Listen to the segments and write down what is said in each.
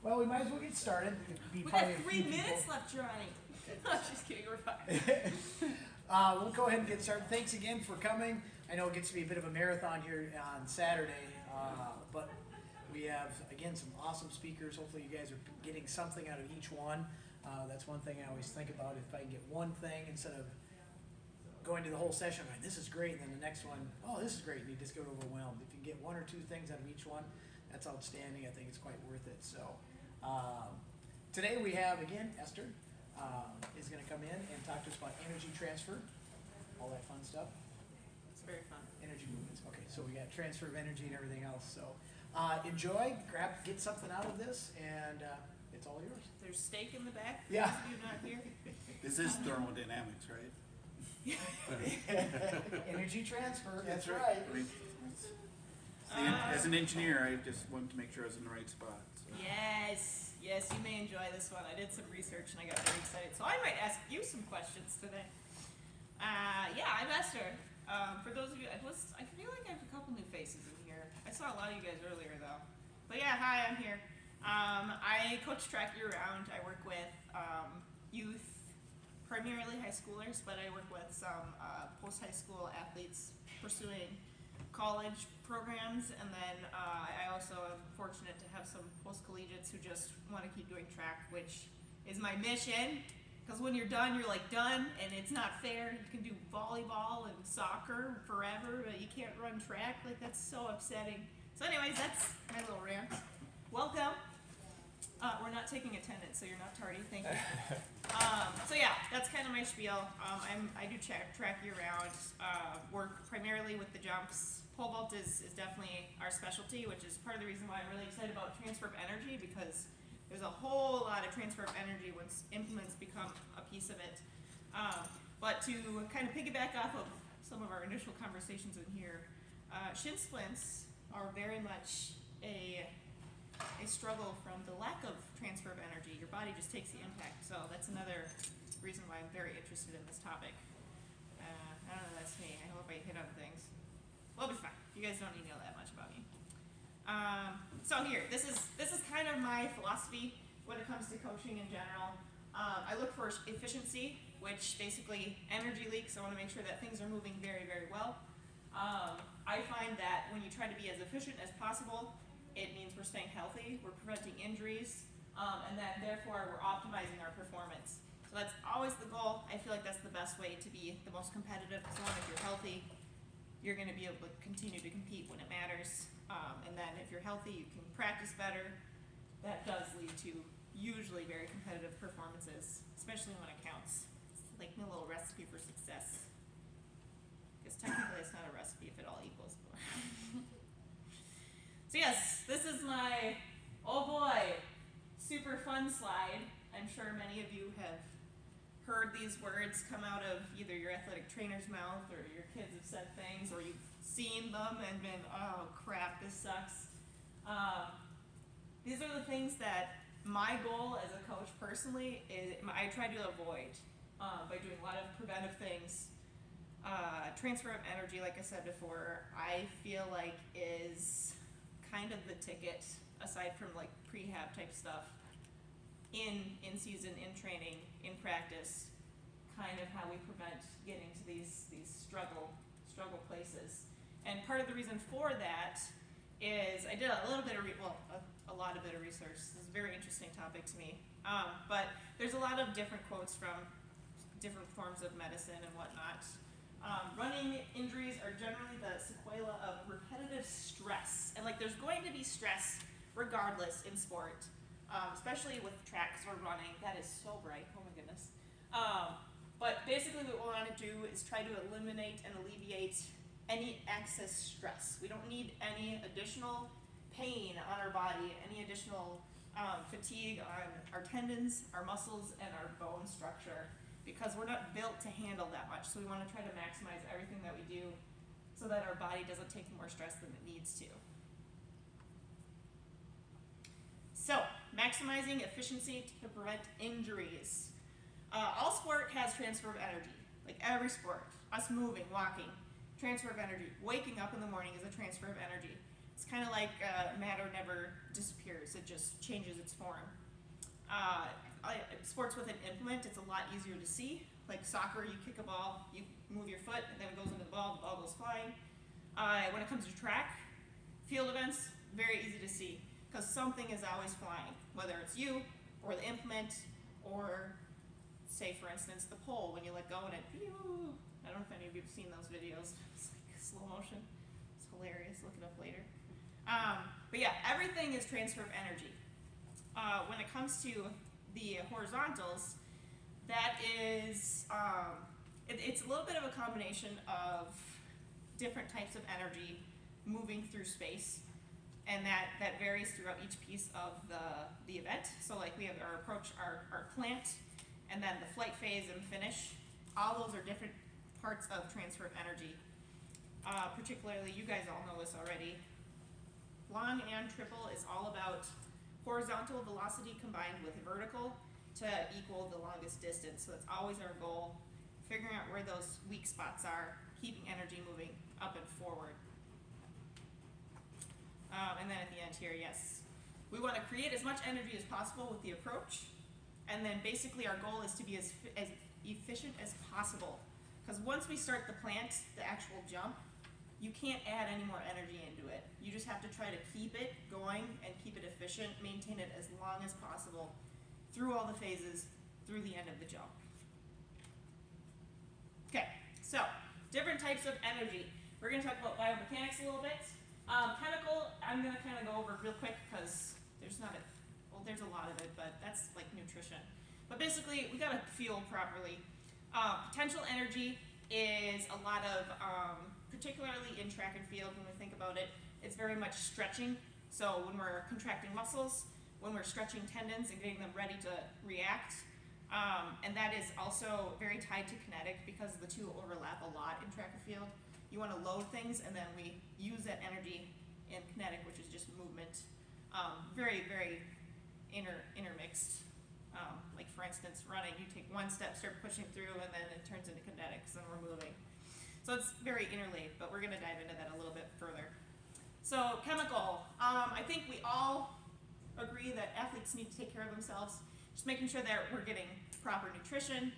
Well, we might as well get started. We got 3 minutes left, Johnny. I'm just kidding, we're fine. We'll go ahead and get started. Thanks again for coming. I know it gets to be a bit of a marathon here on Saturday, but we have, again, some awesome speakers. Hopefully you guys are getting something out of each one. That's one thing I always think about. If I can get one thing instead of going to the whole session, like, this is great, and then the next one, oh, this is great, and you just get overwhelmed. If you can get one or two things out of each one, that's outstanding. I think it's quite worth it. So today we have, again, Esther is going to come in and talk to us about energy transfer, all that fun stuff. It's very fun. Energy movements. Okay, so we got transfer of energy and everything else. So enjoy, get something out of this, and it's all yours. There's steak in the back. For Yeah. those of you not here. This is thermodynamics, right? Energy transfer. That's right. As an engineer, I just wanted to make sure I was in the right spot. So. Yes, you may enjoy this one. I did some research and I got very excited. So I might ask you some questions today. I'm Esther. For those of you, I feel like I have a couple new faces in here. I saw a lot of you guys earlier though. But yeah, hi, I'm here. I coach track year round. I work with youth, primarily high schoolers, but I work with some post-high school athletes pursuing college programs, and then I also am fortunate to have some post-collegiates who just want to keep doing track, which is my mission, because when you're done, you're like done, and it's not fair. You can do volleyball and soccer forever, but you can't run track. Like, that's so upsetting. So anyways, that's my little rant. Welcome. We're not taking attendance, so you're not tardy. Thank you. So yeah, that's kind of my spiel. I do track year round. Work primarily with the jumps. Pole vault is definitely our specialty, which is part of the reason why I'm really excited about transfer of energy, because there's a whole lot of transfer of energy once implements become a piece of it. But to kind of piggyback off of some of our initial conversations in here, shin splints are very much a struggle from the lack of transfer of energy. Your body just takes the impact. So that's another reason why I'm very interested in this topic. I don't know, that's me. I hope I hit on things. We'll be fine. You guys don't need to know that much about me. So here, this is kind of my philosophy when it comes to coaching in general. I look for efficiency, which basically energy leaks. I want to make sure that things are moving very, very well. I find that when you try to be as efficient as possible, it means we're staying healthy, we're preventing injuries, and then therefore we're optimizing our performance. So that's always the goal. I feel like that's the best way to be the most competitive, because if you're healthy, you're going to be able to continue to compete when it matters. And then if you're healthy, you can practice better. That does lead to usually very competitive performances, especially when it counts. It's like a little recipe for success. Because technically it's not a recipe if it all equals. So yes, this is my, oh boy, super fun slide. I'm sure many of you have heard these words come out of either your athletic trainer's mouth, or your kids have said things, or you've seen them and been, oh crap, this sucks. These are the things that my goal as a coach personally is I try to avoid by doing a lot of preventive things. Transfer of energy, like I said before, I feel like is kind of the ticket, aside from like prehab type stuff, in season, in training, in practice, kind of how we prevent getting to these struggle places. And part of the reason for that is I did a little bit of a lot of research. This is a very interesting topic to me. But there's a lot of different quotes from different forms of medicine and whatnot. Running injuries are generally the sequela of repetitive stress. And like, there's going to be stress regardless in sport, especially with track, because we're running. That is so bright, oh my goodness. But basically what we want to do is try to eliminate and alleviate any excess stress. We don't need any additional pain on our body, any additional fatigue on our tendons, our muscles, and our bone structure, because we're not built to handle that much. So we want to try to maximize everything that we do so that our body doesn't take more stress than it needs to. So, maximizing efficiency to prevent injuries. All sport has transfer of energy, like every sport. Us moving, walking, transfer of energy. Waking up in the morning is a transfer of energy. It's kind of like matter never disappears; it just changes its form. Sports with an implement, it's a lot easier to see. Like soccer, you kick a ball, you move your foot, and then it goes into the ball goes flying. When it comes to track, field events, very easy to see because something is always flying, whether it's you or the implement or, say, for instance, the pole when you let go and it, pew. I don't know if any of you have seen those videos. It's like slow motion. It's hilarious. Look it up later. But yeah, everything is transfer of energy. When it comes to the horizontals, that is, it's a little bit of a combination of different types of energy moving through space, and that varies throughout each piece of the event. So like we have our approach, our plant, and then the flight phase and finish. All those are different parts of transfer of energy. Particularly, you guys all know this already. Long and triple is all about horizontal velocity combined with vertical to equal the longest distance. So that's always our goal, figuring out where those weak spots are, keeping energy moving up and forward. And then at the end here, yes, we want to create as much energy as possible with the approach, and then basically our goal is to be as efficient as possible. Because once we start the plant, the actual jump, you can't add any more energy into it. You just have to try to keep it going and keep it efficient, maintain it as long as possible through all the phases, through the end of the jump. Okay, so different types of energy. We're going to talk about biomechanics a little bit. Chemical, I'm going to kind of go over real quick because there's a lot of it, but that's like nutrition. But basically, we got to fuel properly. Potential energy is a lot of, particularly in track and field, when we think about it, it's very much stretching. So when we're contracting muscles, when we're stretching tendons and getting them ready to react, and that is also very tied to kinetic because the two overlap a lot in track and field. You want to load things, and then we use that energy in kinetic, which is just movement. Very, very intermixed. Like for instance, running, you take one step, start pushing through, and then it turns into kinetics, and we're moving. So it's very interlaid, but we're going to dive into that a little bit further. So chemical, I think we all agree that athletes need to take care of themselves. Just making sure that we're getting proper nutrition,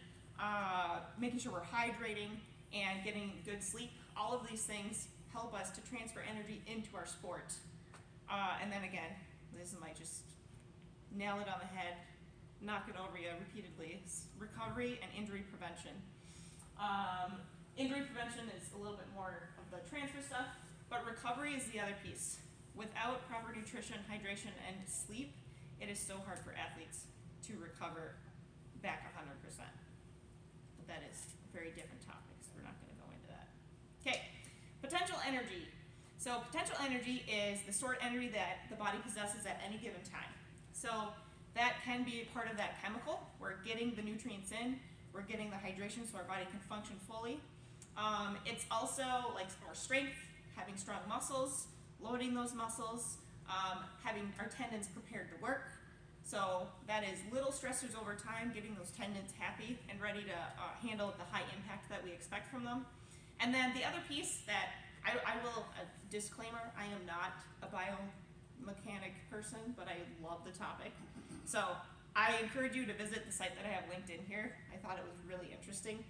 making sure we're hydrating, and getting good sleep. All of these things help us to transfer energy into our sport. And then again, this might just nail it on the head, knock it over you repeatedly. It's recovery and injury prevention. Injury prevention is a little bit more of the transfer stuff, but recovery is the other piece. Without proper nutrition, hydration, and sleep, it is so hard for athletes to recover back 100%. But that is a very different topic, so we're not going to go into that. Okay, potential energy. So potential energy is the stored energy that the body possesses at any given time. So that can be part of that chemical. We're getting the nutrients in, we're getting the hydration so our body can function fully. It's also like more strength, having strong muscles, loading those muscles, having our tendons prepared to work. So that is little stressors over time, getting those tendons happy and ready to handle the high impact that we expect from them. And then the other piece that I will, a disclaimer, I am not a biomechanic person, but I love the topic. So I encourage you to visit the site that I have linked in here. I thought it was really interesting.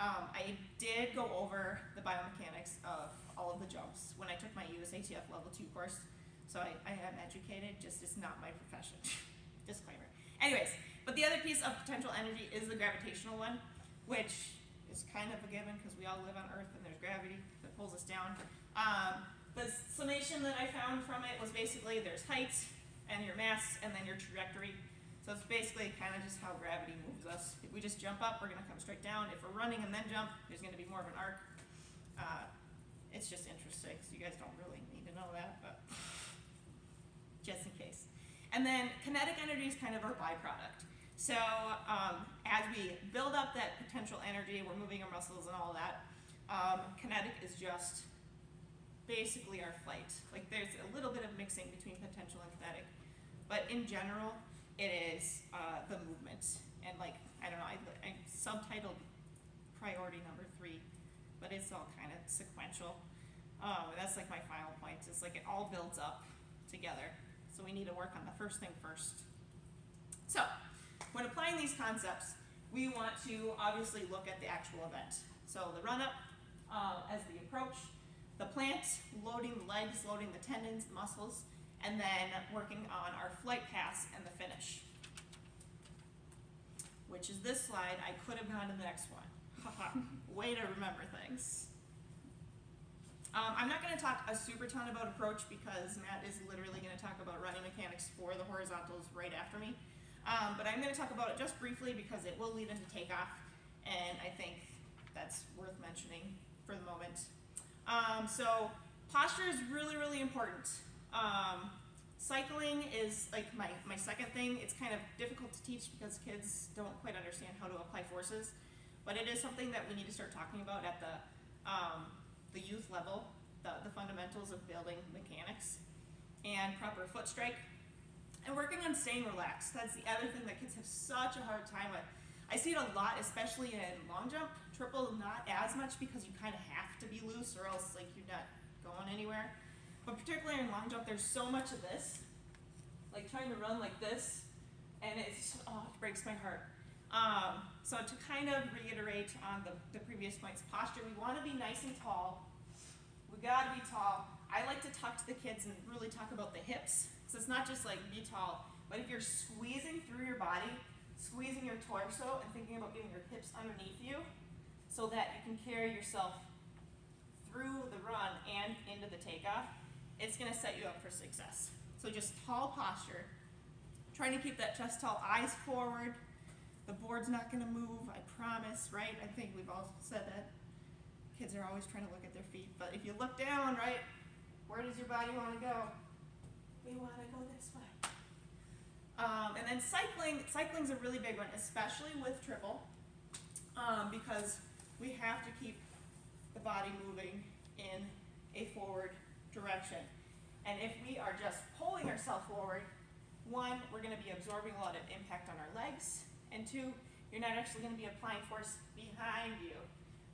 I did go over the biomechanics of all of the jumps when I took my USATF Level 2 course. So I am educated, just it's not my profession. Disclaimer. Anyways, but the other piece of potential energy is the gravitational one, which is kind of a given because we all live on Earth and there's gravity that pulls us down. The summation that I found from it was basically there's height and your mass and then your trajectory. So it's basically kind of just how gravity moves us. If we just jump up, we're going to come straight down. If we're running and then jump, there's going to be more of an arc. It's just interesting, so you guys don't really need to know that, but just in case. And then kinetic energy is kind of our byproduct. So as we build up that potential energy, we're moving our muscles and all that, kinetic is just basically our flight. Like there's a little bit of mixing between potential and kinetic, but in general, it is the movement. And like, I don't know, I subtitled priority number 3, but it's all kind of sequential. That's like my final point. It's like it all builds up together. So we need to work on the first thing first. So when applying these concepts, we want to obviously look at the actual event. So the run up as the approach, the plant, loading the legs, loading the tendons, the muscles, and then working on our flight pass and the finish. Which is this slide. I could have gone to the next one. Haha, way to remember things. I'm not going to talk a super ton about approach because Matt is literally going to talk about running mechanics for the horizontals right after me. But I'm going to talk about it just briefly because it will lead into takeoff, and I think that's worth mentioning for the moment. So posture is really, really important. Cycling is like my second thing. It's kind of difficult to teach because kids don't quite understand how to apply forces, but it is something that we need to start talking about at the youth level, the fundamentals of building mechanics and proper foot strike, and working on staying relaxed. That's the other thing that kids have such a hard time with. I see it a lot, especially in long jump. Triple, not as much because you kind of have to be loose or else like you're not going anywhere. But particularly in long jump, there's so much of this, like trying to run like this, and it breaks my heart. So to kind of reiterate on the previous points, posture, we want to be nice and tall. We got to be tall. I like to talk to the kids and really talk about the hips. So it's not just like be tall, but if you're squeezing through your body, squeezing your torso and thinking about getting your hips underneath you so that you can carry yourself through the run and into the takeoff, it's going to set you up for success. So just tall posture, trying to keep that chest tall, eyes forward. The board's not going to move, I promise, right? I think we've all said that. Kids are always trying to look at their feet, but if you look down, right, where does your body want to go? We want to go this way. And then cycling's a really big one, especially with triple, because we have to keep the body moving in a forward direction. And if we are just pulling ourselves forward, one, we're going to be absorbing a lot of impact on our legs, and two, you're not actually going to be applying force behind you.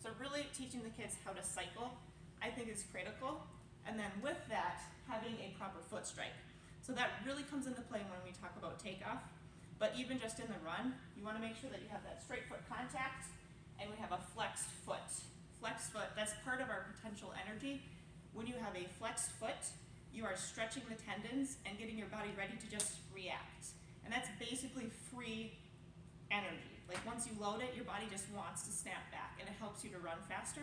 So really teaching the kids how to cycle, I think, is critical. And then with that, having a proper foot strike. So that really comes into play when we talk about takeoff. But even just in the run, you want to make sure that you have that straight foot contact and we have a flexed foot. Flexed foot, that's part of our potential energy. When you have a flexed foot, you are stretching the tendons and getting your body ready to just react. And that's basically free energy. Like once you load it, your body just wants to snap back and it helps you to run faster.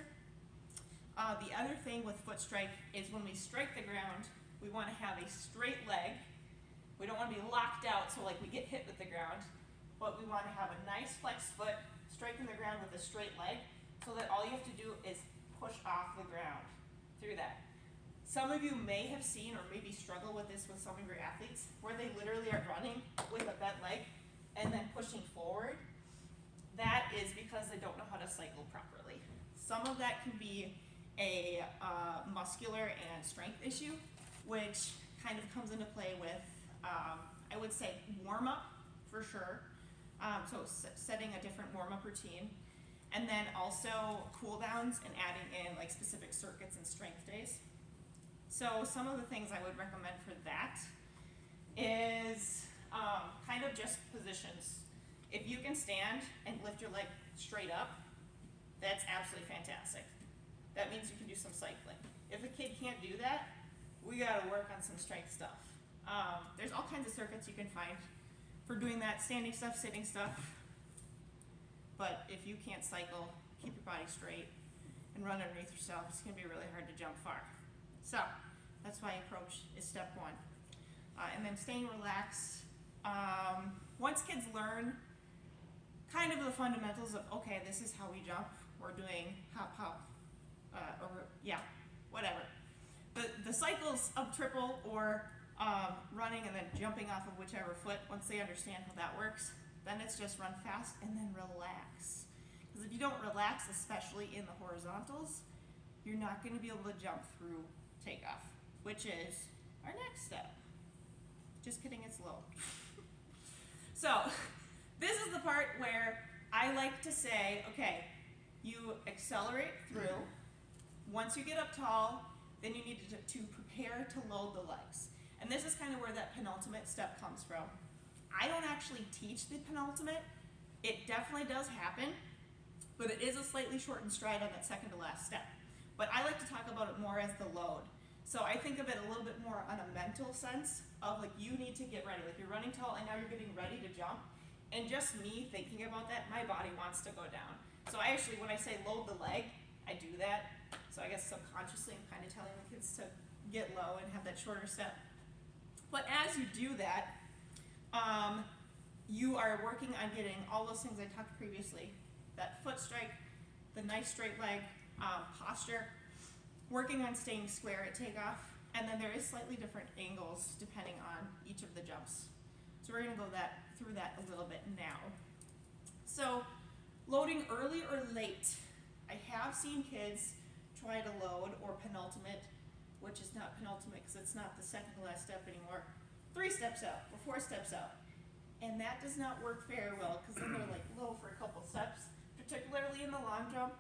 The other thing with foot strike is when we strike the ground, we want to have a straight leg. We don't want to be locked out so like we get hit with the ground, but we want to have a nice flexed foot, striking the ground with a straight leg so that all you have to do is push off the ground through that. Some of you may have seen or maybe struggle with this with some of your athletes where they literally are running with a bent leg and then pushing forward. That is because they don't know how to cycle properly. Some of that can be a muscular and strength issue, which kind of comes into play with, I would say, warm-up for sure. So setting a different warm-up routine. And then also cool downs and adding in like specific circuits and strength days. So some of the things I would recommend for that is kind of just positions. If you can stand and lift your leg straight up, that's absolutely fantastic. That means you can do some cycling. If a kid can't do that, we gotta work on some strength stuff. There's all kinds of circuits you can find for doing that, standing stuff, sitting stuff. But if you can't cycle, keep your body straight, and run underneath yourself, it's gonna be really hard to jump far. So that's why approach is step one. And then staying relaxed. Once kids learn kind of the fundamentals of, okay, this is how we jump, we're doing hop, hop, or yeah, whatever. The cycles of triple or running and then jumping off of whichever foot, once they understand how that works, then it's just run fast and then relax. Because if you don't relax, especially in the horizontals, you're not going to be able to jump through takeoff, which is our next step. Just kidding, it's low. So this is the part where I like to say, okay, you accelerate through. Once you get up tall, then you need to prepare to load the legs. And this is kind of where that penultimate step comes from. I don't actually teach the penultimate. It definitely does happen, but it is a slightly shortened stride on that second to last step. But I like to talk about it more as the load. So I think of it a little bit more on a mental sense of like you need to get ready. Like you're running tall and now you're getting ready to jump. And just me thinking about that, my body wants to go down. So I actually, when I say load the leg, I do that. So I guess subconsciously I'm kind of telling the kids to get low and have that shorter step. But as you do that, you are working on getting all those things I talked previously. That foot strike, the nice straight leg, posture, working on staying square at takeoff, and then there is slightly different angles depending on each of the jumps. So we're gonna go through that a little bit now. So loading early or late. I have seen kids try to load or penultimate, which is not penultimate because it's not the second to last step anymore, 3 steps out or 4 steps out. And that does not work very well because then they're like low for a couple steps, particularly in the long jump.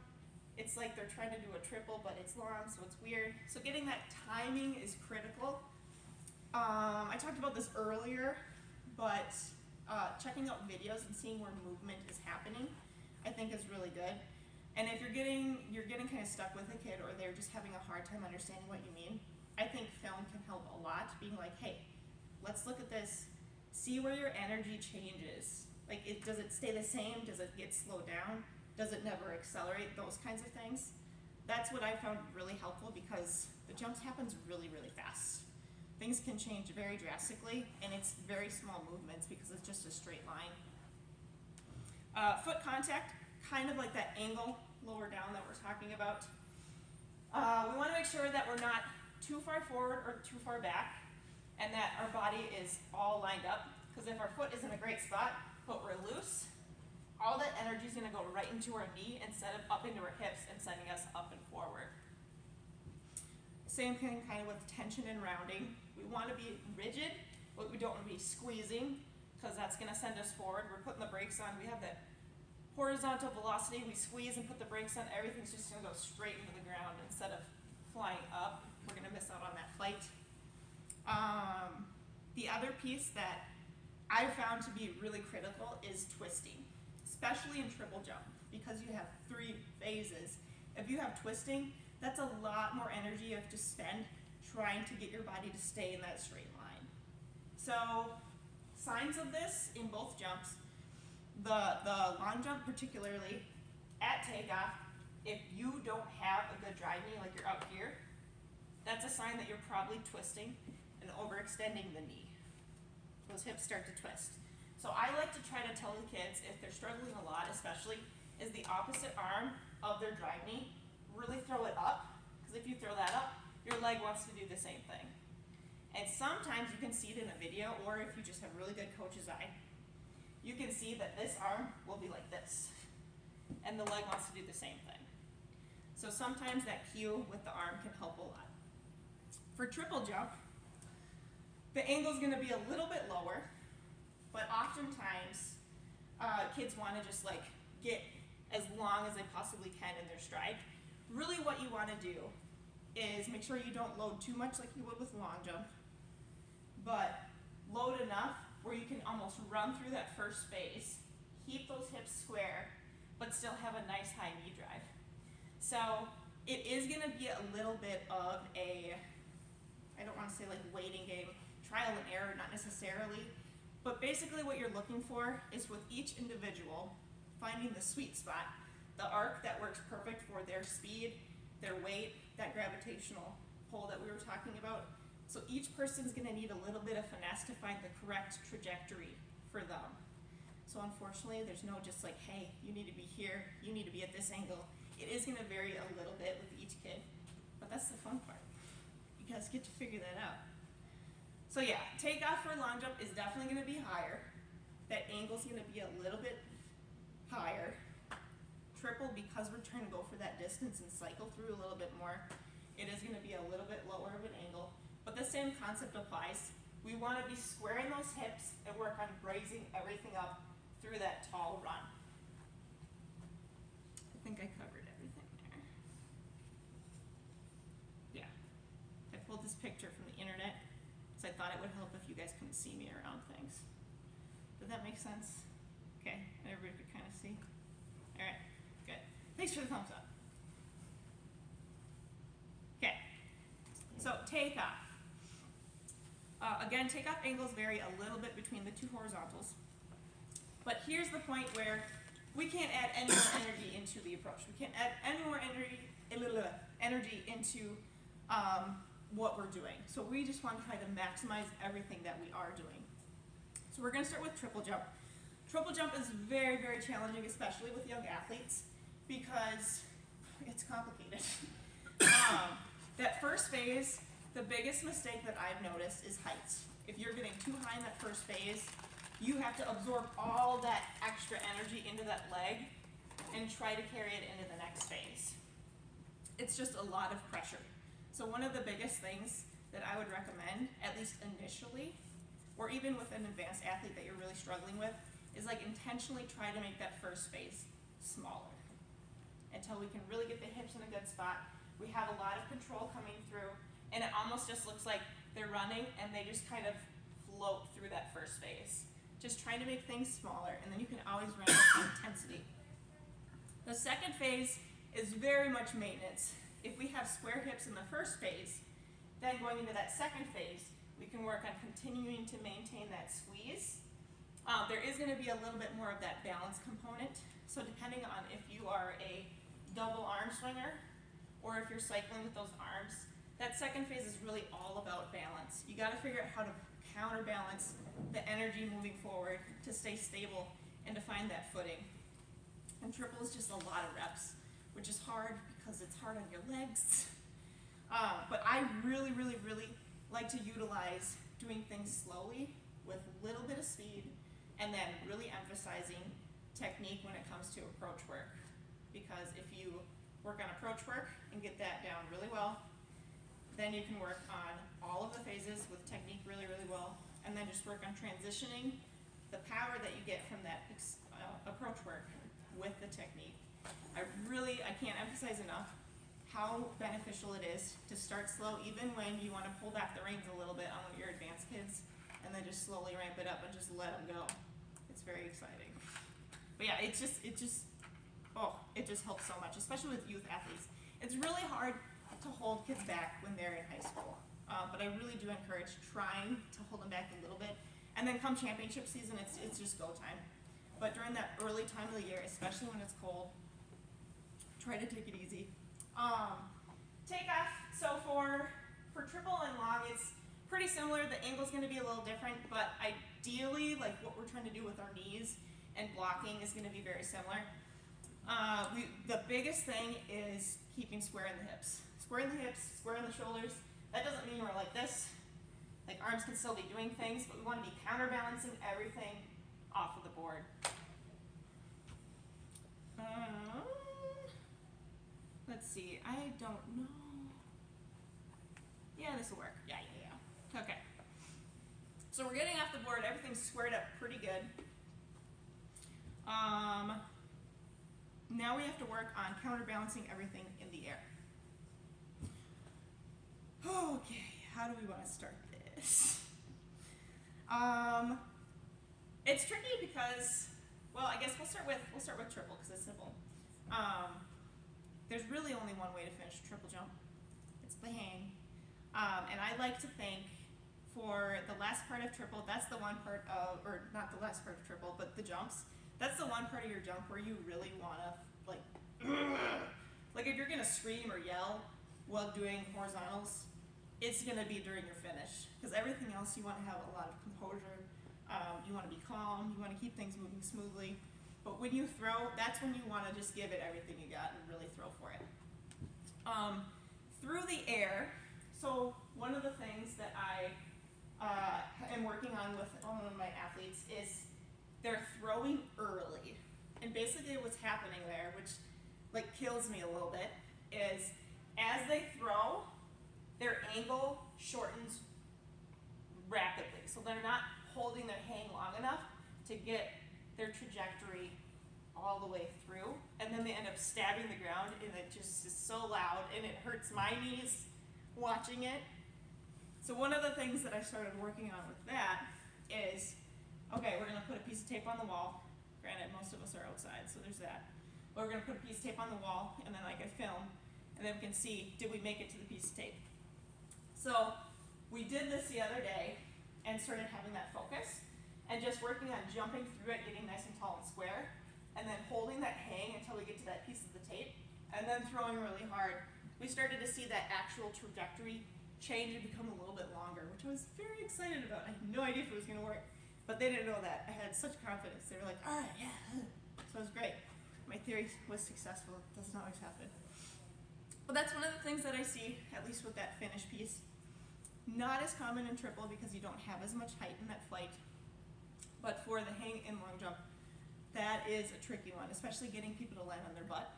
It's like they're trying to do a triple, but it's long, so it's weird. So getting that timing is critical. I talked about this earlier, but checking out videos and seeing where movement is happening, I think is really good. And if you're getting kind of stuck with a kid or they're just having a hard time understanding what you mean, I think film can help a lot, being like, hey, let's look at this, see where your energy changes. Like, does it stay the same? Does it get slowed down? Does it never accelerate? Those kinds of things. That's what I found really helpful because the jumps happens really, really fast. Things can change very drastically, and it's very small movements because it's just a straight line. Foot contact, kind of like that angle lower down that we're talking about. We want to make sure that we're not too far forward or too far back, and that our body is all lined up, because if our foot is in a great spot, but we're loose, all that energy is going to go right into our knee instead of up into our hips and sending us up and forward. Same thing kind of with tension and rounding. We want to be rigid, but we don't want to be squeezing, because that's going to send us forward. We're putting the brakes on. We have that horizontal velocity. We squeeze and put the brakes on. Everything's just going to go straight into the ground instead of flying up. We're going to miss out on that flight. The other piece that I found to be really critical is twisting, especially in triple jump, because you have 3 phases. If you have twisting, that's a lot more energy you have to spend trying to get your body to stay in that straight line. So signs of this in both jumps, the long jump particularly, at takeoff, if you don't have a good drive knee, like you're up here, that's a sign that you're probably twisting and overextending the knee. Those hips start to twist. So I like to try to tell the kids, if they're struggling a lot especially, is the opposite arm of their drive knee, really throw it up, because if you throw that up, your leg wants to do the same thing. And sometimes you can see it in a video, or if you just have really good coach's eye, you can see that this arm will be like this, and the leg wants to do the same thing. So sometimes that cue with the arm can help a lot. For triple jump, the angle is going to be a little bit lower, but oftentimes kids want to just like get as long as they possibly can in their stride. Really what you want to do is make sure you don't load too much like you would with long jump, but load enough where you can almost run through that first phase, keep those hips square, but still have a nice high knee drive. So it is going to be a little bit of a, I don't want to say like waiting game, trial and error, not necessarily, but basically what you're looking for is with each individual, finding the sweet spot, the arc that works perfect for their speed, their weight, that gravitational pull that we were talking about. So each person's going to need a little bit of finesse to find the correct trajectory for them. So unfortunately, there's no just like, hey, you need to be here, you need to be at this angle. It is going to vary a little bit with each kid, but that's the fun part. You guys get to figure that out. So yeah, takeoff for long jump is definitely going to be higher. That angle's going to be a little bit higher. Triple, because we're trying to go for that distance and cycle through a little bit more, it is going to be a little bit lower of an angle. But the same concept applies. We want to be squaring those hips and work on raising everything up through that tall run. I think I covered everything there. Yeah. I thought it would help if you guys couldn't see me around things. Does that make sense? Okay, everybody could kind of see. All right, good. Thanks for the thumbs up. Okay, so takeoff. Again, takeoff angles vary a little bit between the two horizontals. But here's the point where we can't add any more energy into the approach. We can't add any more energy into what we're doing. So we just want to try to maximize everything that we are doing. So we're going to start with triple jump. Triple jump is very, very challenging, especially with young athletes, because it's complicated. That first phase, the biggest mistake that I've noticed is heights. If you're getting too high in that first phase, you have to absorb all that extra energy into that leg and try to carry it into the next phase. It's just a lot of pressure. So one of the biggest things that I would recommend, at least initially, or even with an advanced athlete that you're really struggling with, is like intentionally try to make that first phase smaller until we can really get the hips in a good spot. We have a lot of control coming through, and it almost just looks like they're running and they just kind of float through that first phase. Just trying to make things smaller, and then you can always ramp up the intensity. The second phase is very much maintenance. If we have square hips in the first phase, then going into that second phase, we can work on continuing to maintain that squeeze. There is going to be a little bit more of that balance component. So depending on if you are a double arm swinger or if you're cycling with those arms, that second phase is really all about balance. You got to figure out how to counterbalance the energy moving forward to stay stable and to find that footing. And triple is just a lot of reps, which is hard because it's hard on your legs. But I really, really, really like to utilize doing things slowly with a little bit of speed and then really emphasizing technique when it comes to approach work. Because if you work on approach work and get that down really well, then you can work on all of the phases with technique really, really well, and then just work on transitioning the power that you get from that approach work with the technique. I can't emphasize enough how beneficial it is to start slow, even when you want to pull back the reins a little bit on one of your advanced kids, and then just slowly ramp it up and just let them go. It's very exciting. But yeah, it just helps so much, especially with youth athletes. It's really hard to hold kids back when they're in high school, but I really do encourage trying to hold them back a little bit. And then come championship season, it's just go time. But during that early time of the year, especially when it's cold, try to take it easy. Takeoff, so for triple and long, it's pretty similar. The angle's gonna be a little different, but ideally, like what we're trying to do with our knees and blocking is gonna be very similar. The biggest thing is keeping square in the hips. Square in the hips, square in the shoulders. That doesn't mean we're like this. Like arms can still be doing things, but we wanna be counterbalancing everything off of the board. Let's see, I don't know. Yeah, this will work. Yeah. Okay. So we're getting off the board, everything's squared up pretty good. Now we have to work on counterbalancing everything in the air. Okay, how do we want to start this? It's tricky because, well, I guess we'll start with triple because it's simple. There's really only one way to finish a triple jump. It's the hang. And I like to think for the last part of triple, that's the one part of, or not the last part of triple, but the jumps. That's the one part of your jump where you really wanna like if you're gonna scream or yell while doing horizontals, it's gonna be during your finish. Because everything else you wanna have a lot of composure. You wanna be calm, you wanna keep things moving smoothly. But when you throw, that's when you wanna just give it everything you got and really throw for it. Through the air, so one of the things that I am working on with one of my athletes is they're throwing early. And basically what's happening there, which like kills me a little bit, is as they throw, their angle shortens rapidly. So they're not holding their hang long enough to get their trajectory all the way through, and then they end up stabbing the ground, and it just is so loud, and it hurts my knees watching it. So one of the things that I started working on with that is, okay, we're gonna put a piece of tape on the wall. Granted, most of us are outside, so there's that. But we're gonna put a piece of tape on the wall, and then like a film, and then we can see, did we make it to the piece of tape? So we did this the other day and started having that focus and just working on jumping through it, getting nice and tall and square, and then holding that hang until we get to that piece of the tape, and then throwing really hard. We started to see that actual trajectory change and become a little bit longer, which I was very excited about. I had no idea if it was gonna work, but they didn't know that. I had such confidence. They were like, all right, yeah. So it was great. My theory was successful. It doesn't always happen. But that's one of the things that I see, at least with that finished piece. Not as common in triple because you don't have as much height in that flight. But for the hang and long jump, that is a tricky one, especially getting people to land on their butt.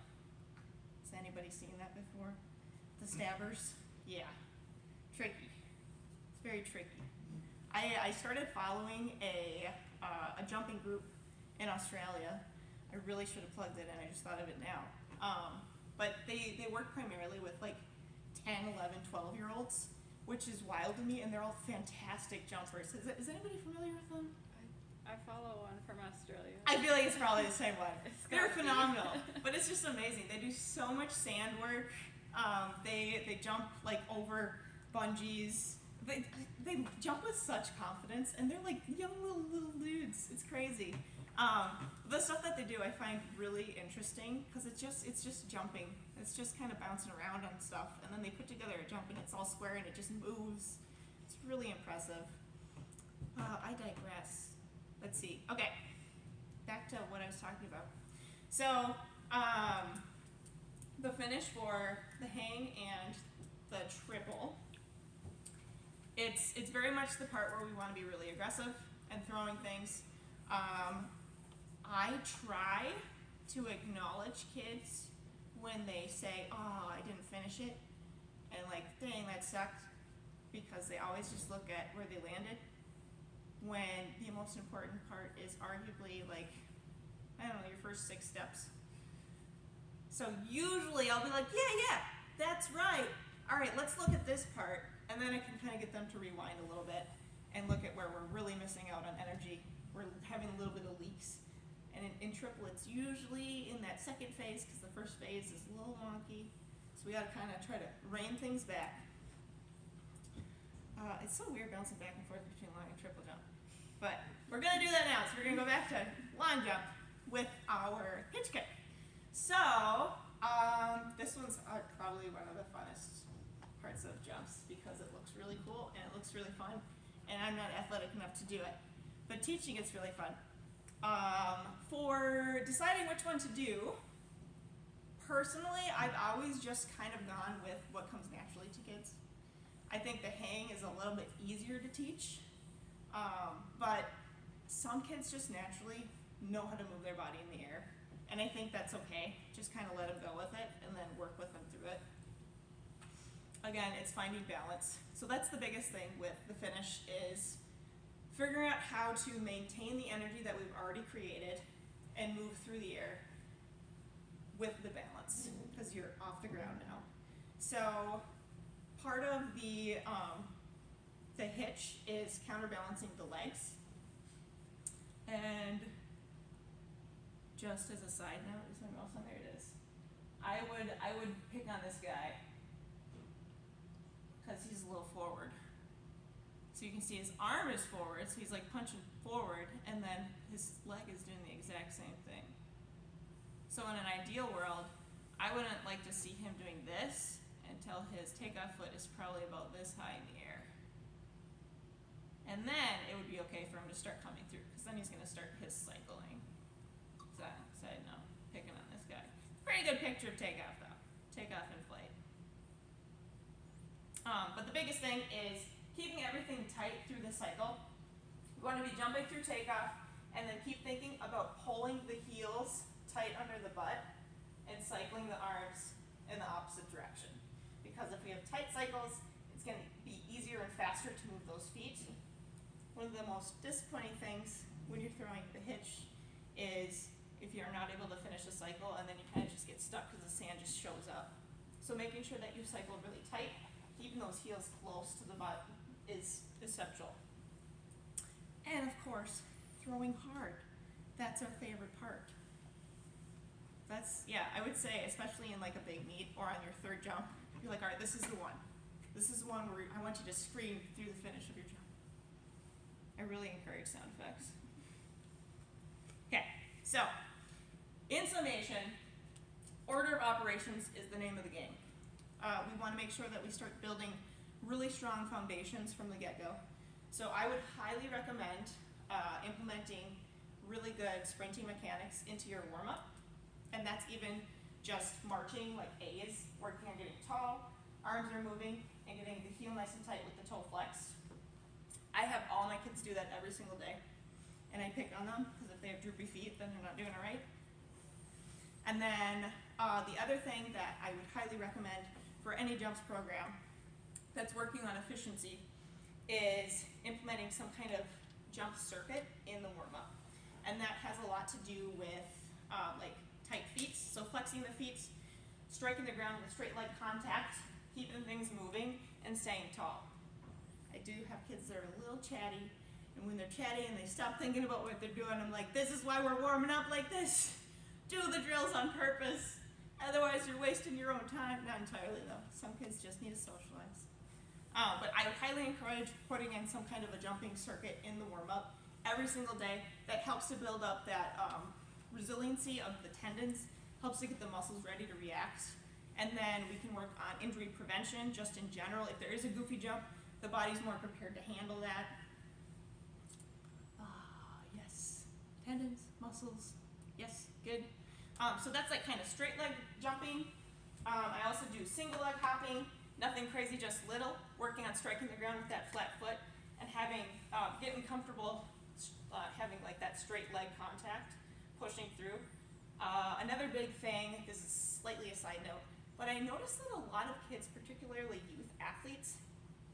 Has anybody seen that before? The stabbers? Yeah. Tricky. It's very tricky. I started following a jumping group in Australia. I really should have plugged it in, I just thought of it now. But they work primarily with like 10, 11, 12-year-olds, which is wild to me, and they're all fantastic jumpers. Is anybody familiar with them? I follow one from Australia. I feel like it's probably the same one. It's They're gotta be. phenomenal, but it's just amazing. They do so much sand work. They jump like over bungees. They jump with such confidence, and they're like young little dudes. It's crazy. The stuff that they do I find really interesting because it's just jumping. It's just kind of bouncing around on stuff, and then they put together a jump and it's all square and it just moves. It's really impressive. I digress. Let's see. Okay, back to what I was talking about. So the finish for the hang and the triple. It's very much the part where we want to be really aggressive and throwing things. I try to acknowledge kids when they say, oh, I didn't finish it, and like, dang, that sucked, because they always just look at where they landed, when the most important part is arguably like, I don't know, your first 6 steps. So usually I'll be like, yeah, that's right. All right, let's look at this part. And then I can kind of get them to rewind a little bit and look at where we're really missing out on energy. We're having a little bit of leaks. And in triple, it's usually in that second phase because the first phase is a little wonky. So we got to kind of try to rein things back. It's so weird bouncing back and forth between long and triple jump. But we're going to do that now. So we're going to go back to long jump with our hitch kick. So this one's probably one of the funnest parts of jumps because it looks really cool and it looks really fun, and I'm not athletic enough to do it, but teaching it's really fun. For deciding which one to do, personally I've always just kind of gone with what comes naturally to kids. I think the hang is a little bit easier to teach, but some kids just naturally know how to move their body in the air, and I think that's okay. Just kind of let them go with it and then work with them through it. Again, it's finding balance. So that's the biggest thing with the finish is figuring out how to maintain the energy that we've already created and move through the air with the balance because you're off the ground now. So part of the hitch is counterbalancing the legs. And just as a side note, is my mouse on? There it is. I would pick on this guy because he's a little forward. So you can see his arm is forward, so he's like punching forward, and then his leg is doing the exact same thing. So in an ideal world, I wouldn't like to see him doing this until his takeoff foot is probably about this high in the air. And then it would be okay for him to start coming through, because then he's going to start his cycling. Side note, picking on this guy. Pretty good picture of takeoff though. Takeoff and flight. But the biggest thing is keeping everything tight through the cycle. You want to be jumping through takeoff and then keep thinking about pulling the heels tight under the butt and cycling the arms in the opposite direction. Because if we have tight cycles, it's going to be easier and faster to move those feet. One of the most disappointing things when you're throwing the hitch is if you're not able to finish a cycle and then you kind of just get stuck because the sand just shows up. So making sure that you cycle really tight, keeping those heels close to the butt is essential. And of course, throwing hard. That's our favorite part. I would say, especially in like a big meet or on your third jump, you're like, all right, this is the one. This is the one where I want you to scream through the finish of your jump. I really encourage sound effects. Okay, so in summation, order of operations is the name of the game. We want to make sure that we start building really strong foundations from the get-go. So I would highly recommend implementing really good sprinting mechanics into your warm-up. And that's even just marching like A's, working on getting tall, arms are moving, and getting the heel nice and tight with the toe flex. I have all my kids do that every single day. And I pick on them, because if they have droopy feet, then they're not doing it right. And then the other thing that I would highly recommend for any jumps program that's working on efficiency is implementing some kind of jump circuit in the warm-up. And that has a lot to do with like tight feet, so flexing the feet, striking the ground with straight leg contact, keeping things moving, and staying tall. I do have kids that are a little chatty, and when they're chatty and they stop thinking about what they're doing, I'm like, this is why we're warming up like this. Do the drills on purpose. Otherwise, you're wasting your own time. Not entirely, though. Some kids just need to socialize. But I would highly encourage putting in some kind of a jumping circuit in the warm-up every single day. That helps to build up that resiliency of the tendons, helps to get the muscles ready to react. And then we can work on injury prevention just in general. If there is a goofy jump, the body's more prepared to handle that. Yes. Tendons, muscles. Yes, good. So that's like kind of straight leg jumping. I also do single leg hopping, nothing crazy, just little, working on striking the ground with that flat foot and having, getting comfortable having like that straight leg contact, pushing through. Another big thing, this is slightly a side note, but I noticed that a lot of kids, particularly youth athletes,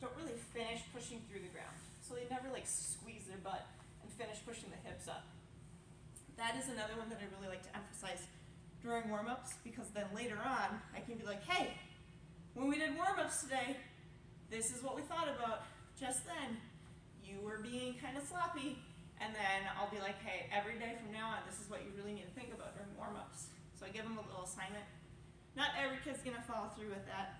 don't really finish pushing through the ground. So they never like squeeze their butt and finish pushing the hips up. That is another one that I really like to emphasize during warm-ups, because then later on, I can be like, hey, when we did warm-ups today, this is what we thought about just then. You were being kind of sloppy. And then I'll be like, hey, every day from now on, this is what you really need to think about during warm-ups. So I give them a little assignment. Not every kid's gonna follow through with that,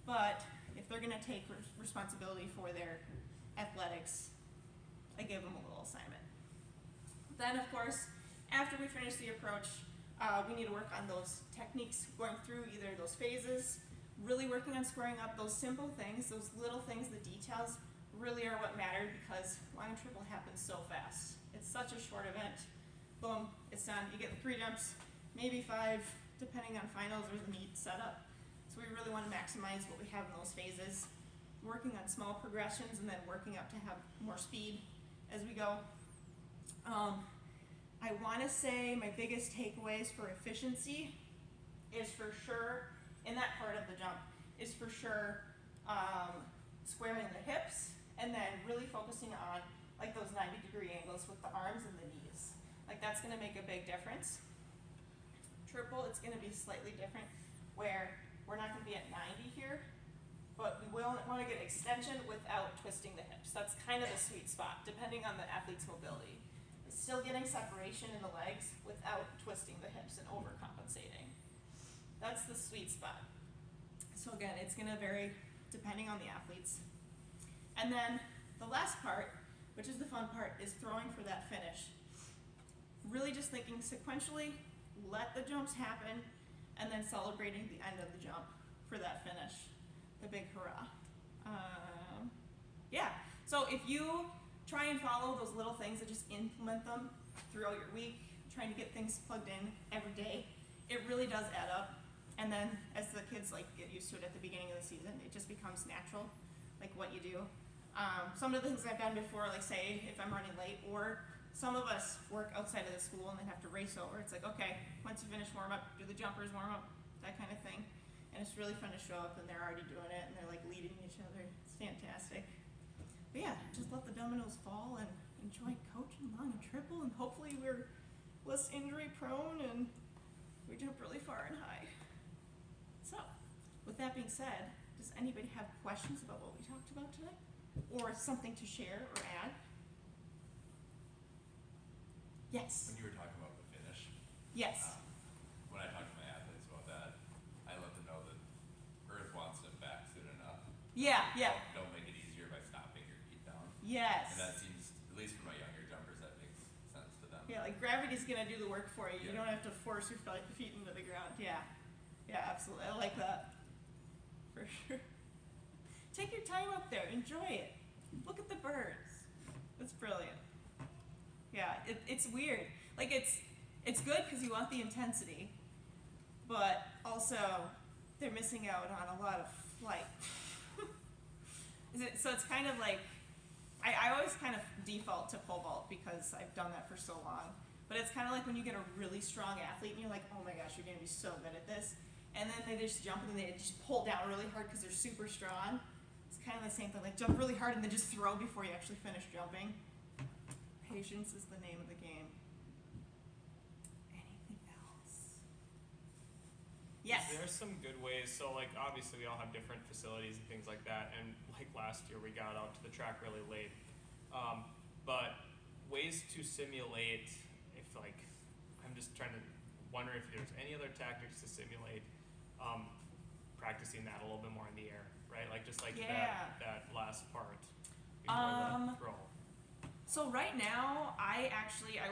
but if they're gonna take responsibility for their athletics, I give them a little assignment. Then, of course, after we finish the approach, we need to work on those techniques, going through either those phases, really working on squaring up those simple things, those little things, the details, really are what matter, because long and triple happens so fast. It's such a short event. Boom, it's done. You get the 3 jumps, maybe 5, depending on finals or the meet setup. So we really want to maximize what we have in those phases, working on small progressions and then working up to have more speed as we go. I want to say my biggest takeaways for efficiency is for sure, in that part of the jump, is for sure squaring the hips, and then really focusing on like those 90-degree angles with the arms and the knees. Like that's gonna make a big difference. Triple, it's gonna be slightly different, where we're not gonna be at 90 here, but we will wanna get extension without twisting the hips. That's kind of the sweet spot, depending on the athlete's mobility. It's still getting separation in the legs without twisting the hips and overcompensating. That's the sweet spot. So again, it's gonna vary depending on the athletes. And then the last part, which is the fun part, is throwing for that finish. Really just thinking sequentially, let the jumps happen, and then celebrating the end of the jump for that finish, the big hurrah. Yeah, so if you try and follow those little things and just implement them throughout your week, trying to get things plugged in every day, it really does add up. And then as the kids like get used to it at the beginning of the season, it just becomes natural, like what you do. Some of the things I've done before, like say if I'm running late, or some of us work outside of the school and then have to race over. It's like, okay, once you finish warm up, do the jumpers warm up, that kind of thing. And it's really fun to show up and they're already doing it and they're like leading each other. It's fantastic. But yeah, just let the dominoes fall and enjoy coaching long and triple, and hopefully we're less injury prone and we jump really far and high. So, with that being said, does anybody have questions about what we talked about today? or something to share or add? Yes. When you were talking about the finish, Yes. when I talk to my athletes about that, I let them know that Earth wants them back soon enough. Yeah. Yeah. Don't make it easier by stomping your feet down. Yes. And that seems, at least for my younger jumpers, that makes sense to them. Yeah, like gravity's gonna do the work for you. You Yeah. don't have to force your feet into the ground. Yeah. Yeah, absolutely. I like that. For sure. Take your time up there. Enjoy it. Look at the birds. It's brilliant. Yeah, it's weird. Like it's good because you want the intensity, but also they're missing out on a lot of like. So it's kind of like I always kind of default to pole vault because I've done that for so long. But it's kind of like when you get a really strong athlete and you're like, oh my gosh, you're gonna be so good at this, and then they just jump and they just pull down really hard because they're super strong. It's kind of the same thing, like jump really hard and then just throw before you actually finish jumping. Patience is the name of the game. Anything else? Yes. There's some good ways. So, like, obviously, we all have different facilities and things like that. And like last year, we got out to the track really late. But ways to simulate, if like, I'm just trying to wonder if there's any other tactics to simulate practicing that a little bit more in the air, right? Like just like Yeah. that last part before the throw. So right now, I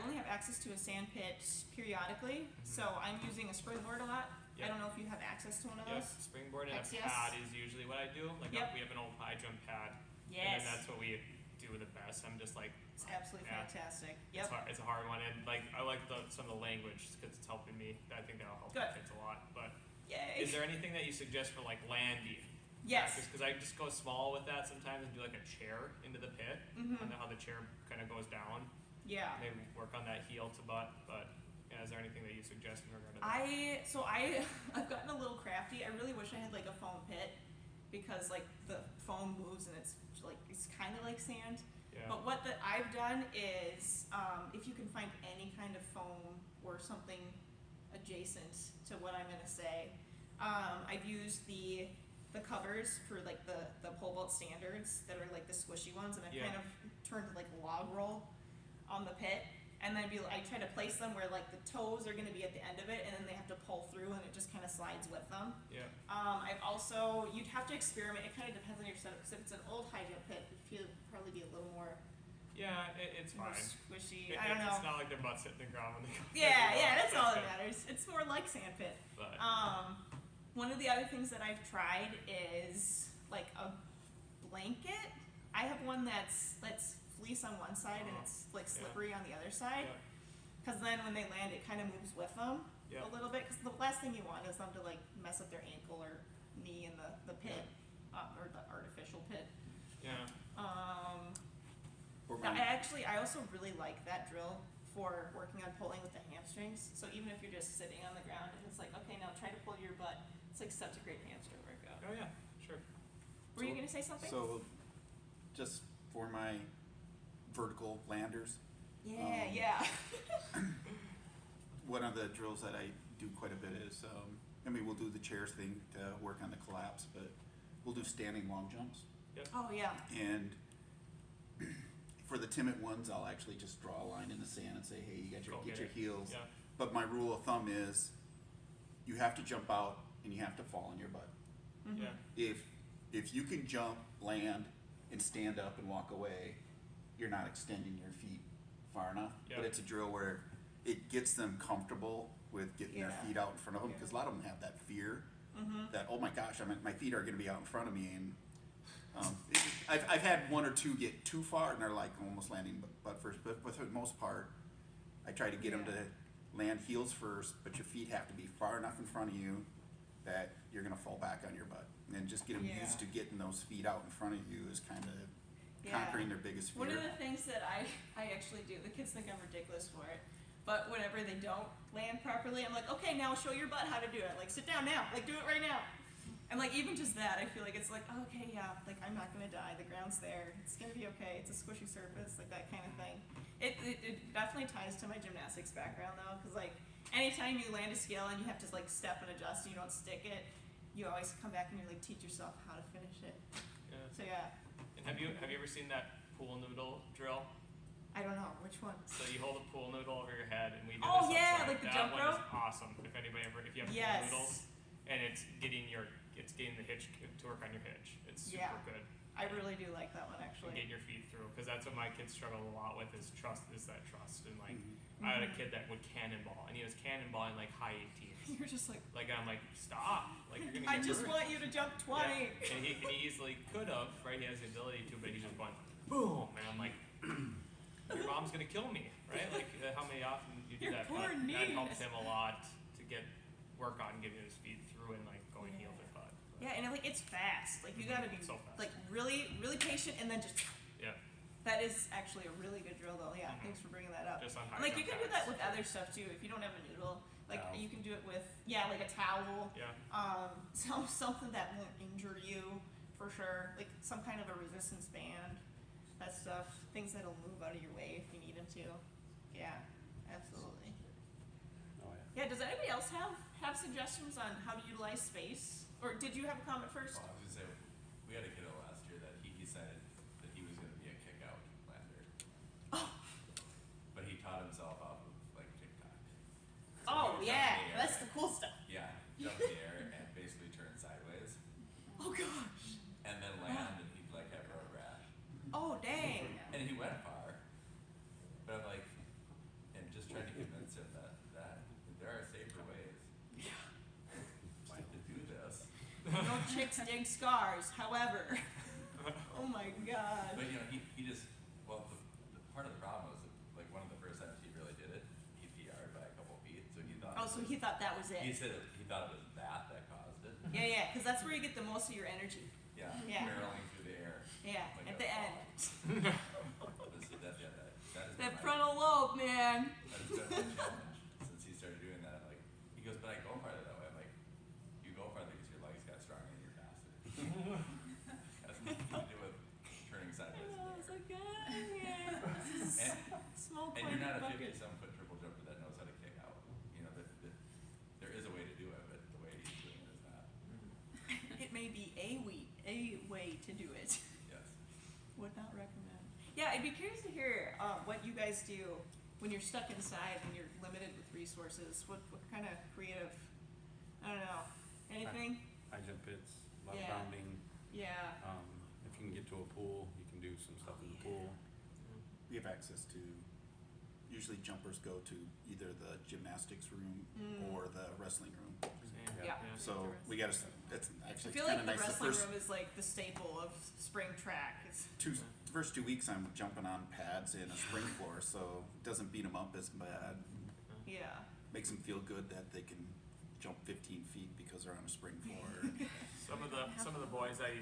only have access to a sand pit periodically. So I'm using a springboard a lot. I Yep. don't know if you have access to one of Yep, those. springboard and a XCS? pad is usually what I do. Like Yep. we have an old high jump pad, and Yes. then that's what we do the best. I'm just like, It's absolutely Yeah. fantastic. it's, Yep. it's a hard one, and like I like some of the language because it's helping me. I think that'll help Good. my kids a lot. But Yay. is there anything that you suggest for like landing? Yes. Because I just go small with that sometimes and do like a chair into the pit. Mhm. I know how the chair kind of goes down. Yeah. Maybe work on that heel to butt. But yeah, is there anything that you suggest in regard to that? I've gotten a little crafty. I really wish I had like a foam pit because like the foam moves and it's kind of like sand. Yeah. But what I've done is if you can find any kind of foam or something adjacent to what I'm gonna say, I've used the covers for like the pole vault standards that are like the squishy ones, and I've Yeah. kind of turned like log roll on the pit. And then I try to place them where like the toes are going to be at the end of it, and then they have to pull through, and it just kind of slides with them. Yeah. I've also, you'd have to experiment. It kind of depends on your setup. Because if it's an old high jump pit, it'd probably be a little more, Yeah, it's more fine. squishy. It- I don't It's know. not like their butts hitting the ground when they go. Yeah, that's all that good. matters. It's more like sand pit. But One of the other things that I've tried is like a blanket. I have one that's fleece on one side and it's like Yeah. slippery on the other side. yeah, Because then when they land, it kind of moves with them Yeah. a little bit. Because the last thing you want is them to like mess up their ankle or knee in the pit, or the artificial pit. yeah. Or I also really like that drill for working on pulling with the hamstrings. So even if you're just sitting on the ground and it's like, okay, now try to pull your butt. It's like such a great hamstring workout. Oh yeah, sure. Were you gonna say something? So, just for my vertical landers, Yeah, yeah. one of the drills that I do quite a bit is, we'll do the chairs thing to work on the collapse, but we'll do standing long jumps. Oh yeah. And for the timid ones, I'll actually just draw a line in the sand and say, hey, you got Go get get your it. heels. Yeah. But my rule of thumb is, you have to jump out and you have to fall on your butt. Mm-hmm. Yeah. If you can jump, land, and stand up and walk away, you're not extending your feet far enough. Yeah. But it's a drill where it gets them comfortable with getting their Yeah. feet out in front of them, Yeah. because a lot of them have that fear Mm-hmm. that, oh my gosh, my feet are going to be out in front of me. And I've had one or two get too far and they're like almost landing butt first. But for the most part, I try to get them Yeah. to land heels first, but your feet have to be far enough in front of you that you're going to fall back on your butt. And then just get them Yeah. used to getting those feet out in front of you is kind of Yeah. conquering their biggest fear. One of the things that I actually do, the kids think I'm ridiculous for it, but whenever they don't land properly, I'm like, okay, now show your butt how to do it. Like, sit down now. Like, do it right now. And like, even just that, I feel like it's like, okay, yeah, like I'm not gonna die. The ground's there. It's gonna be okay. It's a squishy surface, like that kind of thing. It definitely ties to my gymnastics background though, because like anytime you land a skill and you have to like step and adjust and you don't stick it, you always come back and you like teach yourself how to finish it. Yeah. So yeah. And have you ever seen that pool noodle drill? I don't know which one. So you hold a pool noodle over your head, and we do Oh, this yeah, outside. like the that jump one rope? is awesome. If you have Yes. pool noodles, and it's getting the hitch to work on your hitch. It's super Yeah. good. I really do like that one And actually. getting your feet through, because that's what my kids struggle a lot with is trust. Is that trust? And like, Mhm. I had a kid that would cannonball, and he was cannonballing like high 18s. You're just like, Like I'm like, stop! Like you're gonna I get just hurt. want you to jump 20. Yeah. And he easily could have, right? He has the ability to, but he's just going boom, and I'm like, your mom's gonna kill me, right? Like how many often you do Your that? poor That knees. helps him a lot to work on getting his feet through and like going heel to butt. Yeah, and like it's fast. Like you gotta be So fast. like really, really patient, and then just. Yeah, That is actually a really good drill, though. Yeah, Mhm. thanks for bringing that up. just on high Like you jump can do that pads. with other stuff too. If you don't have a noodle, like Towel. you can do it with like a towel. Yeah, Something that won't injure you for sure. Like some kind of a resistance band. That stuff. Things that'll move out of your way if you need them to. Yeah, absolutely. Oh, yeah. Yeah. Does anybody else have suggestions on how to utilize space? Or did you have a comment first? Well, I was gonna say, we had a kiddo last year that he decided that he was gonna be a kick out lander. Oh. But he taught himself off of like TikTok. So Oh he would jump in yeah, the air that's the cool stuff. Yeah, jump in the air and basically turn sideways Oh gosh. and then land and he'd like have road rash. Oh dang. And he went far. But I'm like, and just trying to convince him that there are safer ways to do this. No chicks dig scars. However. Oh my god. But you know, he just, well, the part of the problem was that, like one of the first times he really did it, he PR'd by a couple feet, so he thought. Oh, so he thought that was He it. said he thought it was that caused it. Yeah, because that's where you get the most of your energy. Yeah, Yeah. barreling through the air. Yeah, Like at a the end. That has been That my- frontal lobe, man. That has been my challenge since he started doing that. Like, he goes, but I go farther that way. I'm like, you go farther because your legs got stronger and you're faster. Has nothing to do with turning sideways in Oh, the so air. good. Yeah. And, Small and you're not a bucket. 50-some-foot triple jumper that knows how to kick out. You know, there is a way to do it, but the way he's doing it is not. It may be a way to do it. Yes. Would not recommend. Yeah, I'd be curious to hear what you guys do when you're stuck inside and you're limited with resources. What kind of creative? I don't know. Anything? High jump pits, a lot Yeah. of bounding. Yeah. If you can get to a pool, you can do some stuff in the pool. We have access to, usually jumpers go to either the gymnastics room or the wrestling room. Yeah. So we gotta, it's I actually feel kind like of the nice, the wrestling first room is like the staple of spring track. It's first 2 weeks I'm jumping on pads in a spring floor, so it doesn't beat them up as bad. yeah. Makes them feel good that they can jump 15 feet because they're on a spring floor. Some of the boys I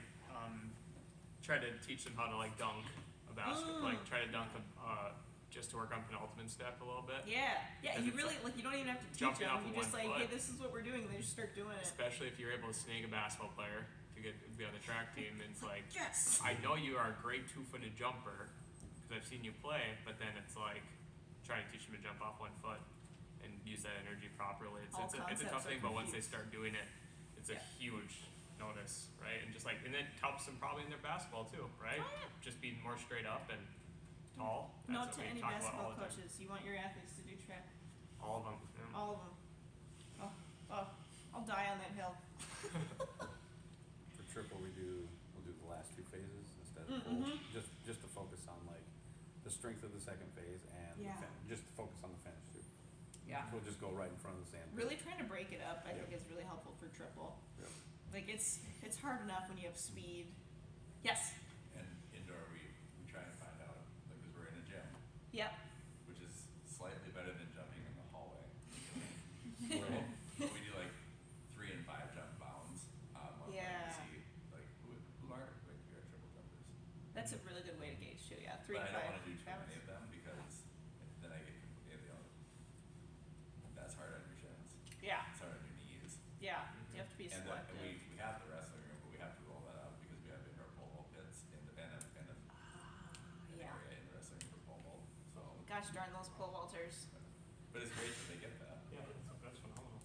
try to teach them how to like dunk a basket, like try to dunk just to work on penultimate step a little bit. Yeah. Yeah. Because You it's really like you don't even have to teach jumping them. off You of just one like, foot. hey, this is what we're doing. And they just start doing it. Especially if you're able to snag a basketball player to be on the track team, and it's like, Yes. I know you are a great 2-footed jumper because I've seen you play, but then it's like trying to teach them to jump off 1 foot and use that energy properly. All It's a concepts tough are thing, but once they confused. start doing it, it's a Yeah. huge notice, right? And just like, and it helps them probably in their basketball too, right? Oh, yeah. Just being more straight up and tall. Note That's to what we any talk about basketball all the time. coaches: you want your athletes to do track. All of them. Yeah. All of them. Oh, I'll die on that hill. For triple, we'll do the last 2 phases instead of Mhm. full, just to focus on like the strength of the second phase and Yeah. just to focus on the finish too. Yeah. So we'll just go right in front of the sand. pit. Really trying to break it up, I Yep. think, is really helpful for triple. Yep. Like it's hard enough when you have speed. Yes. And indoor, we try and find out, like, because we're in a gym, Yep. which is slightly better than jumping in the hallway. Right. But we do like 3 and 5 jump bounds one way Yeah. to see like who are like we are triple jumpers. That's a really good way to gauge too. Yeah. 3 But to I don't 5. want to do too bounds. many of them because then I get that's hard on your shins. Yeah. It's hard on your knees. Yeah. You have to be And selective. we have the wrestling room, but we have to roll that up because we have indoor pole vault pits in the kind of an Yeah. area in the wrestling room for pole vault. So, Gosh darn those pole vaulters. but it's great that they get that. Yeah, that's phenomenal.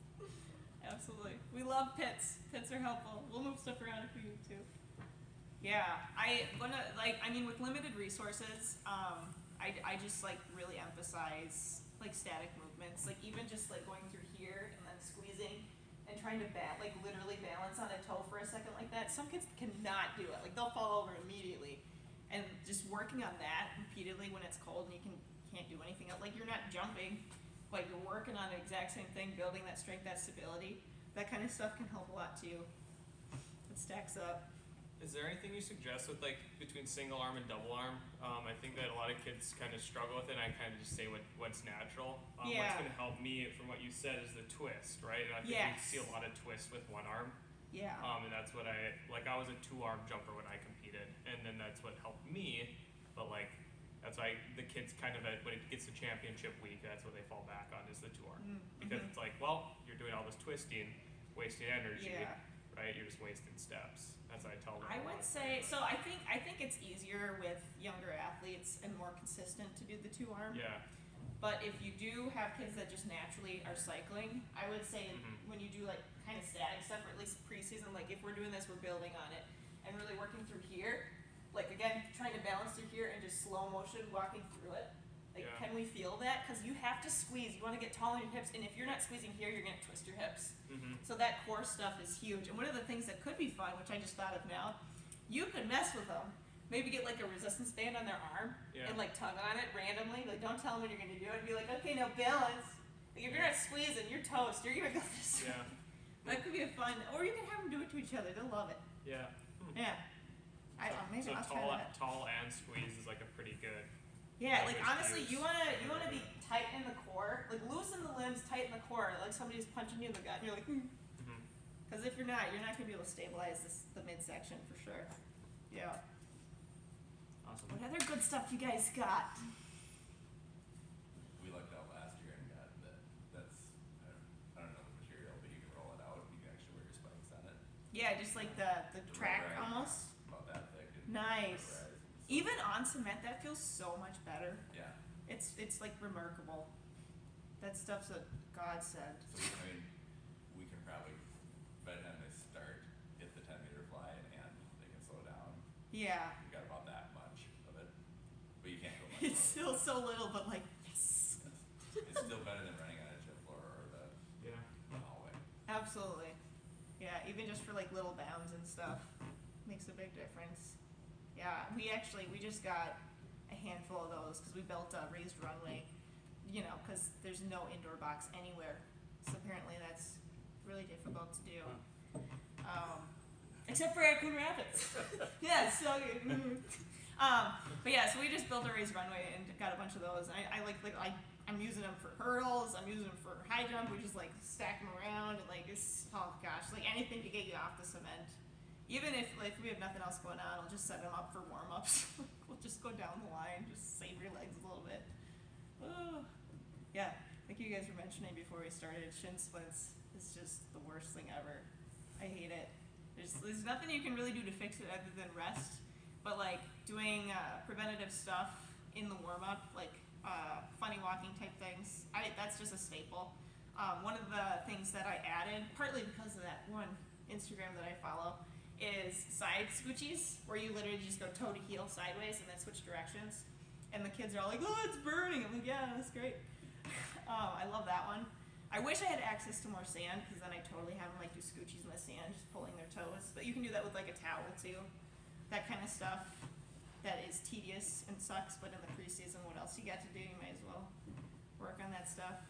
Absolutely. We love pits. Pits are helpful. We'll move stuff around if we need to. Yeah, I wanna like. I mean, with limited resources, I just like really emphasize like static movements. Like even just like going through here and then squeezing and trying to like literally balance on a toe for a second like that. Some kids cannot do it. Like they'll fall over immediately. And just working on that repeatedly when it's cold and you can't do anything else. Like you're not jumping, but you're working on the exact same thing, building that strength, that stability. That kind of stuff can help a lot too. It stacks up. Is there anything you suggest with like between single arm and double arm? I think that a lot of kids kind of struggle with it. And I kind of just say what's natural. Yeah. What's going to help me, from what you said, is the twist, right? And I think Yes. we see a lot of twists with one arm. Yeah. And that's what I was a 2-arm jumper when I competed, and then that's what helped me. But like, that's why the kids kind of when it gets to championship week, that's what they fall back on is the 2-arm, because it's like, well, you're doing all this twisting, wasting energy, Yeah. right? You're just wasting steps. That's what I tell them. I a would lot. say so. I think it's easier with younger athletes and more consistent to do the 2-arm. Yeah. But if you do have kids that just naturally are cycling, I would say when you do like kind of static stuff, or at least preseason, like if we're doing this, we're building on it and really working through here. Like again, trying to balance through here and just slow motion walking through it. Like, Yeah. can we feel that? Because you have to squeeze. You want to get tall in your hips, and if you're not squeezing here, you're gonna twist your hips. So that core stuff is huge. And one of the things that could be fun, which I just thought of now, you could mess with them. Maybe get like a resistance band on their arm Yeah. and like tug on it randomly. Like don't tell them when you're gonna do it. Be like, okay, now balance. Like if you're not squeezing, you're toast. You're gonna go this way. Yeah. That could be a fun. Or you can have them do it to each other. They'll love it. Yeah. Yeah. I don't know. Maybe So I'll try that. tall and squeeze is like a pretty good. Yeah, like language to honestly, use. you wanna be tight in the core. Like loosen the limbs, tight in the core. Like somebody's punching you in the gut, and you're like, Because if you're not gonna be able to stabilize the midsection for sure. Yeah. Awesome. What other good stuff you guys got? We lucked out last year and got that's I don't know the material, but you can roll it out. You can actually wear your spikes on it. Yeah, just like the track rubberized, almost. About that thick. And Nice. rubberized. Even on cement, that feels so much better. Yeah. It's like remarkable. That stuff's a godsend. So we can probably by the time they start hit the 10-meter fly and they can slow down. Yeah. We got about that much of it, but you can't go much. It's lower. still so little, but like yes. It's still better than running on a gym floor or the Yeah. hallway. Absolutely. Yeah, even just for like little bounds and stuff makes a big difference. Yeah, we just got a handful of those because we built a raised runway, because there's no indoor box anywhere. So apparently that's really difficult to do. Except for at Coon Rapids. Yeah, it's so good. But yeah, so we just built a raised runway and got a bunch of those. I'm using them for hurdles. I'm using them for high jump. We just like stack them around and like it's oh gosh, like anything to get you off the cement. Even if like we have nothing else going on, I'll just set them up for warm ups. We'll just go down the line, just save your legs a little bit. Oh. Yeah, like you guys were mentioning before we started, shin splints is just the worst thing ever. I hate it. There's nothing you can really do to fix it other than rest. But like doing preventative stuff in the warm up, like funny walking type things, that's just a staple. One of the things that I added, partly because of that one Instagram that I follow, is side scoochies, where you literally just go toe to heel sideways and then switch directions. And the kids are all like, oh, it's burning. I'm like, yeah, that's great. I love that one. I wish I had access to more sand, because then I totally have them like do scoochies in the sand, just pulling their toes. But you can do that with like a towel too. That kind of stuff that is tedious and sucks, but in the preseason, what else you got to do? You might as well work on that stuff.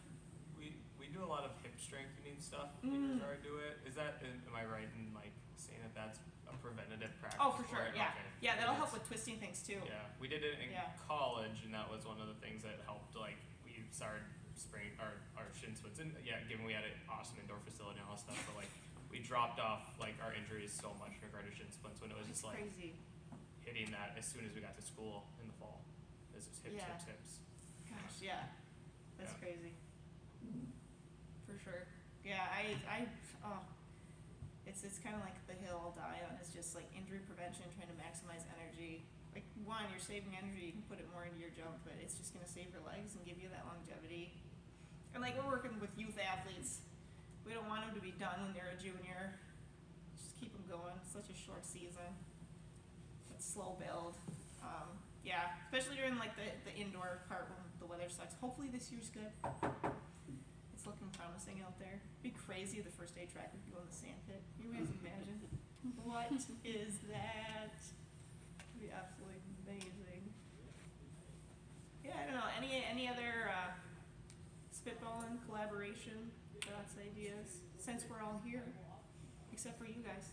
We do a lot of hip strengthening stuff in regard to it. Am I right in like saying that that's a preventative practice? Oh, for sure, it? yeah. Okay. Yeah, that'll It help is. with twisting things too. Yeah, we did it in Yeah. college, and that was one of the things that helped. Like we started spraining our shin splints, and yeah, given we had an awesome indoor facility and all that stuff, but like we dropped off like our injuries so much in regard to shin splints when it was It's just like crazy. hitting that as soon as we got to school in the fall. It's just hips, Yeah. hips. Gosh, yeah. That's Yeah. crazy. For sure. Yeah, it's kind of like the hill I'll die on. It's just like injury prevention, trying to maximize energy. Like one, you're saving energy, you can put it more into your jump, but it's just gonna save your legs and give you that longevity. And like we're working with youth athletes, we don't want them to be done when they're a junior. Just keep them going. It's such a short season. slow build. Yeah, especially during like the indoor part when the weather sucks. Hopefully this year's good. It's looking promising out there. It'd be crazy the first day track would go in the sand pit. Can you guys imagine? What is that? It'd be absolutely amazing. Yeah, I don't know. Any other spitballing, collaboration, thoughts, ideas? Since we're all here, except for you guys.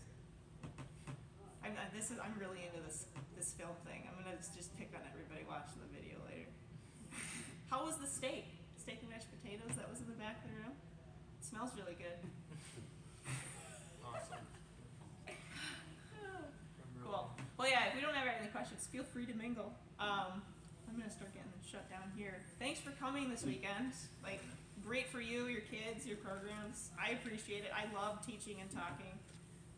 I'm really into this film thing. I'm gonna just pick on everybody watching the video later. How was the steak? Steak and mashed potatoes that was in the back of the room? Smells really good. Awesome. Cool. Well, yeah, if we don't have any questions, feel free to mingle. I'm gonna start getting shut down here. Thanks for coming this weekend. Like, great for you, your kids, your programs. I appreciate it. I love teaching and talking.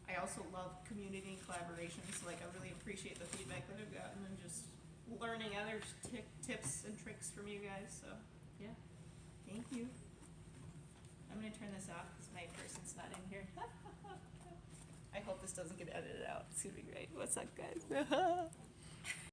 I also love community and collaboration, so like I really appreciate the feedback that I've gotten and just learning other tips and tricks from you guys. So yeah, thank you. I'm gonna turn this off because my person's not in here. I hope this doesn't get edited out. It's gonna be great. What's up, guys?